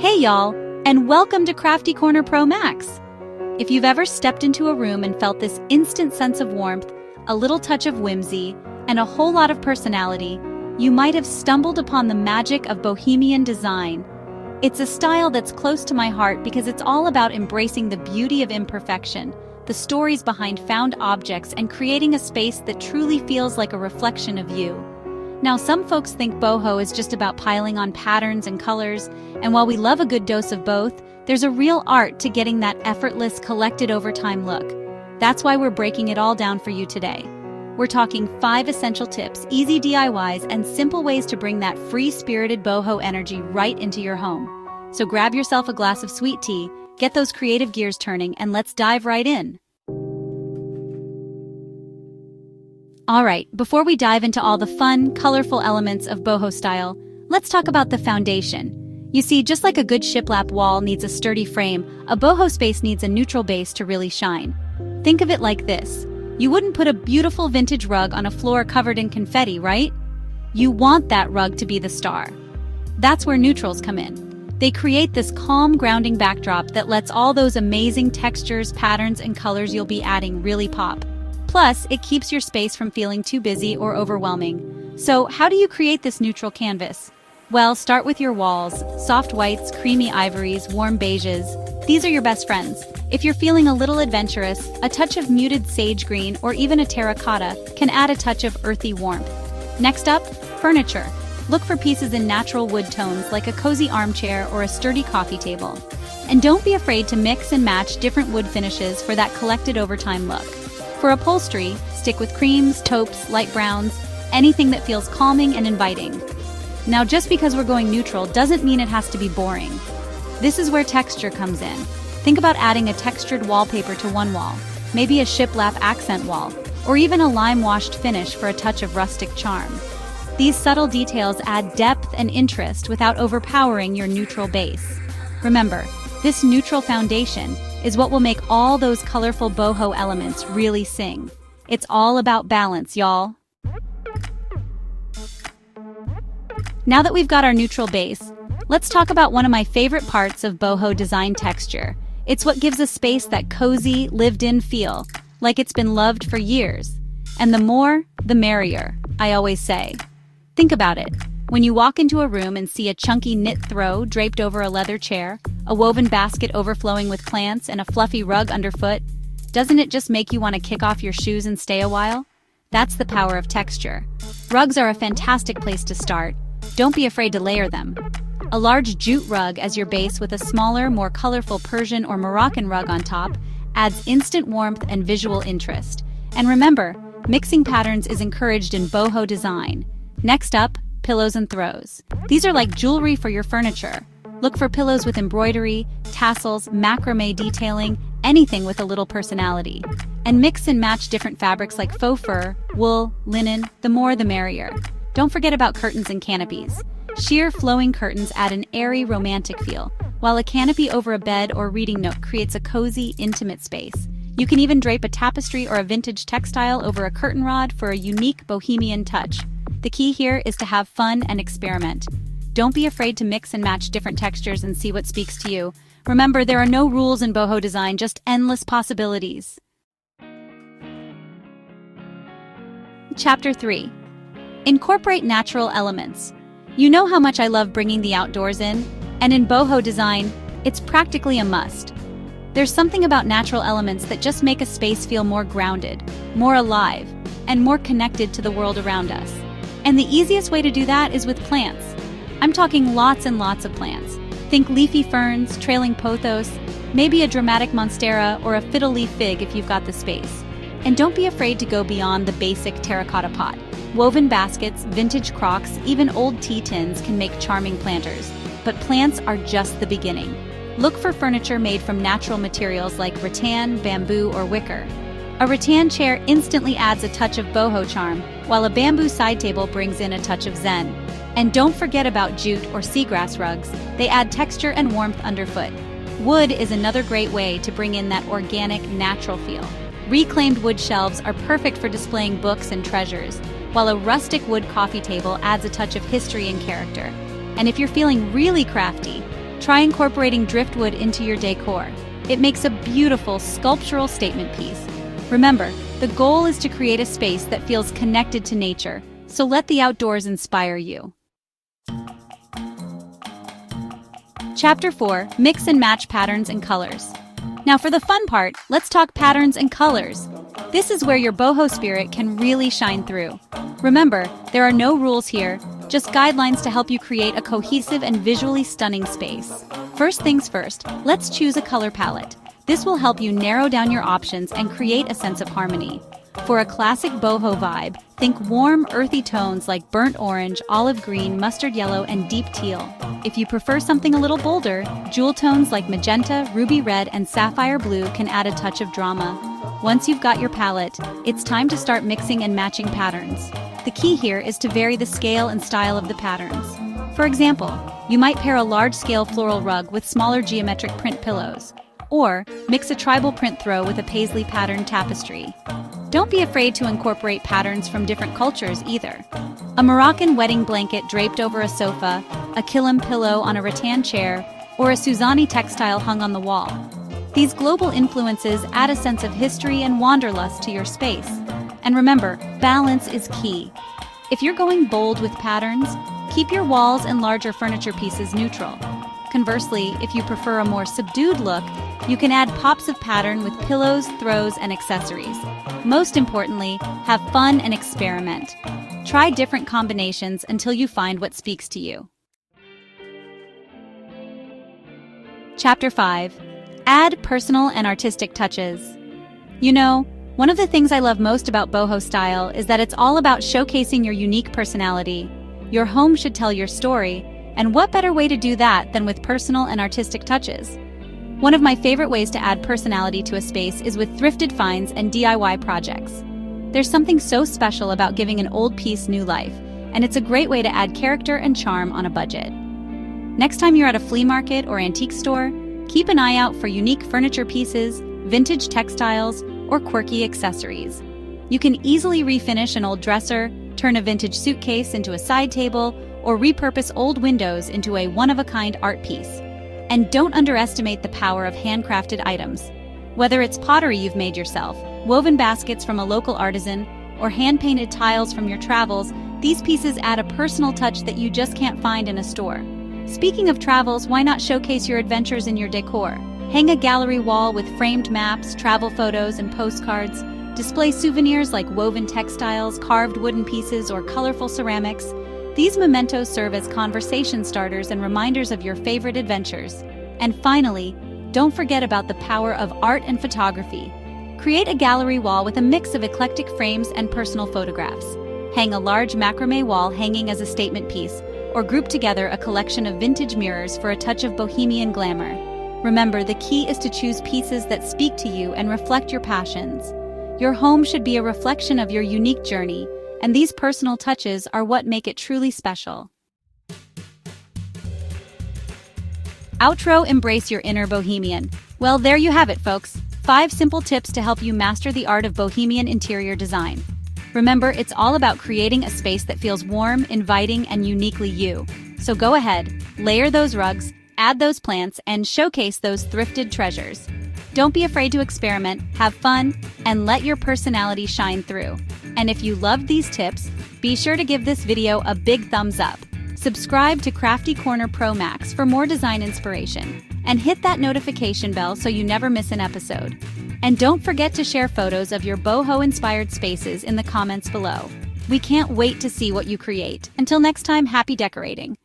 Hey y'all, and welcome to Crafty Corner Pro Max. If you've ever stepped into a room and felt this instant sense of warmth, a little touch of whimsy, and a whole lot of personality, you might have stumbled upon the magic of Bohemian design. It's a style that's close to my heart because it's all about embracing the beauty of imperfection, the stories behind found objects, and creating a space that truly feels like a reflection of you. Now, some folks think boho is just about piling on patterns and colors, and while we love a good dose of both, there's a real art to getting that effortless, collected over time look. That's why we're breaking it all down for you today. We're talking 5 essential tips, easy DIYs, and simple ways to bring that free-spirited boho energy right into your home. So grab yourself a glass of sweet tea, get those creative gears turning, and let's dive right in. Alright, before we dive into all the fun, colorful elements of boho style, let's talk about the foundation. You see, just like a good shiplap wall needs a sturdy frame, a boho space needs a neutral base to really shine. Think of it like this. You wouldn't put a beautiful vintage rug on a floor covered in confetti, right? You want that rug to be the star. That's where neutrals come in. They create this calm, grounding backdrop that lets all those amazing textures, patterns, and colors you'll be adding really pop. Plus, it keeps your space from feeling too busy or overwhelming. So, how do you create this neutral canvas? Well, start with your walls. Soft whites, creamy ivories, warm beiges. These are your best friends. If you're feeling a little adventurous, a touch of muted sage green or even a terracotta can add a touch of earthy warmth. Next up, furniture. Look for pieces in natural wood tones like a cozy armchair or a sturdy coffee table. And don't be afraid to mix and match different wood finishes for that collected over time look. For upholstery, stick with creams, taupes, light browns, anything that feels calming and inviting. Now, just because we're going neutral doesn't mean it has to be boring. This is where texture comes in. Think about adding a textured wallpaper to one wall, maybe a shiplap accent wall, or even a lime-washed finish for a touch of rustic charm. These subtle details add depth and interest without overpowering your neutral base. Remember, this neutral foundation is what will make all those colorful boho elements really sing. It's all about balance, y'all. Now that we've got our neutral base, let's talk about one of my favorite parts of boho design: texture. It's what gives a space that cozy, lived-in feel, like it's been loved for years. And the more, the merrier, I always say. Think about it. When you walk into a room and see a chunky knit throw draped over a leather chair, a woven basket overflowing with plants, and a fluffy rug underfoot, doesn't it just make you want to kick off your shoes and stay a while? That's the power of texture. Rugs are a fantastic place to start. Don't be afraid to layer them. A large jute rug as your base with a smaller, more colorful Persian or Moroccan rug on top adds instant warmth and visual interest. And remember, mixing patterns is encouraged in boho design. Next up, pillows and throws. These are like jewelry for your furniture. Look for pillows with embroidery, tassels, macrame detailing, anything with a little personality. And mix and match different fabrics like faux fur, wool, linen, the more the merrier. Don't forget about curtains and canopies. Sheer flowing curtains add an airy, romantic feel, while a canopy over a bed or reading nook creates a cozy, intimate space. You can even drape a tapestry or a vintage textile over a curtain rod for a unique bohemian touch. The key here is to have fun and experiment. Don't be afraid to mix and match different textures and see what speaks to you. Remember, there are no rules in boho design, just endless possibilities. Chapter 3. Incorporate natural elements. You know how much I love bringing the outdoors in, and in boho design, it's practically a must. There's something about natural elements that just make a space feel more grounded, more alive, and more connected to the world around us. And the easiest way to do that is with plants. I'm talking lots and lots of plants. Think leafy ferns, trailing pothos, maybe a dramatic monstera or a fiddle leaf fig if you've got the space. And don't be afraid to go beyond the basic terracotta pot. Woven baskets, vintage crocks, even old tea tins can make charming planters. But plants are just the beginning. Look for furniture made from natural materials like rattan, bamboo, or wicker. A rattan chair instantly adds a touch of boho charm, while a bamboo side table brings in a touch of zen. And don't forget about jute or seagrass rugs. They add texture and warmth underfoot. Wood is another great way to bring in that organic, natural feel. Reclaimed wood shelves are perfect for displaying books and treasures, while a rustic wood coffee table adds a touch of history and character. And if you're feeling really crafty, Try incorporating driftwood into your decor. It makes a beautiful sculptural statement piece. Remember, the goal is to create a space that feels connected to nature, so let the outdoors inspire you. Chapter 4: Mix and match patterns and colors. Now for the fun part, let's talk patterns and colors. This is where your boho spirit can really shine through. Remember, there are no rules here, just guidelines to help you create a cohesive and visually stunning space. First things first, let's choose a color palette. This will help you narrow down your options and create a sense of harmony. For a classic boho vibe, think warm, earthy tones like burnt orange, olive green, mustard yellow, and deep teal. If you prefer something a little bolder, jewel tones like magenta, ruby red, and sapphire blue can add a touch of drama. Once you've got your palette, it's time to start mixing and matching patterns. The key here is to vary the scale and style of the patterns. For example, you might pair a large-scale floral rug with smaller geometric print pillows, or mix a tribal print throw with a paisley patterned tapestry. Don't be afraid to incorporate patterns from different cultures either. A Moroccan wedding blanket draped over a sofa, a kilim pillow on a rattan chair, or a Suzani textile hung on the wall. These global influences add a sense of history and wanderlust to your space. And remember, balance is key. If you're going bold with patterns, keep your walls and larger furniture pieces neutral. Conversely, if you prefer a more subdued look, you can add pops of pattern with pillows, throws, and accessories. Most importantly, have fun and experiment. Try different combinations until you find what speaks to you. Chapter 5: Add personal and artistic touches. You know, one of the things I love most about boho style is that it's all about showcasing your unique personality. Your home should tell your story, and what better way to do that than with personal and artistic touches? One of my favorite ways to add personality to a space is with thrifted finds and DIY projects. There's something so special about giving an old piece new life, and it's a great way to add character and charm on a budget. Next time you're at a flea market or antique store, keep an eye out for unique furniture pieces, vintage textiles, or quirky accessories. You can easily refinish an old dresser, turn a vintage suitcase into a side table, or repurpose old windows into a one-of-a-kind art piece. And don't underestimate the power of handcrafted items. Whether it's pottery you've made yourself, woven baskets from a local artisan, or hand-painted tiles from your travels, these pieces add a personal touch that you just can't find in a store. Speaking of travels, why not showcase your adventures in your decor? Hang a gallery wall with framed maps, travel photos, and postcards. Display souvenirs like woven textiles, carved wooden pieces, or colorful ceramics. These mementos serve as conversation starters and reminders of your favorite adventures. And finally, don't forget about the power of art and photography. Create a gallery wall with a mix of eclectic frames and personal photographs. Hang a large macrame wall hanging as a statement piece, or group together a collection of vintage mirrors for a touch of bohemian glamour. Remember, the key is to choose pieces that speak to you and reflect your passions. Your home should be a reflection of your unique journey, and these personal touches are what make it truly special. Outro: Embrace your inner bohemian. Well, there you have it, folks. 5 simple tips to help you master the art of bohemian interior design. Remember, it's all about creating a space that feels warm, inviting, and uniquely you. So go ahead, layer those rugs, add those plants, and showcase those thrifted treasures. Don't be afraid to experiment, have fun, and let your personality shine through. And if you loved these tips, be sure to give this video a big thumbs up. Subscribe to Crafty Corner Pro Max for more design inspiration, and hit that notification bell so you never miss an episode. And don't forget to share photos of your boho-inspired spaces in the comments below. We can't wait to see what you create. Until next time, happy decorating!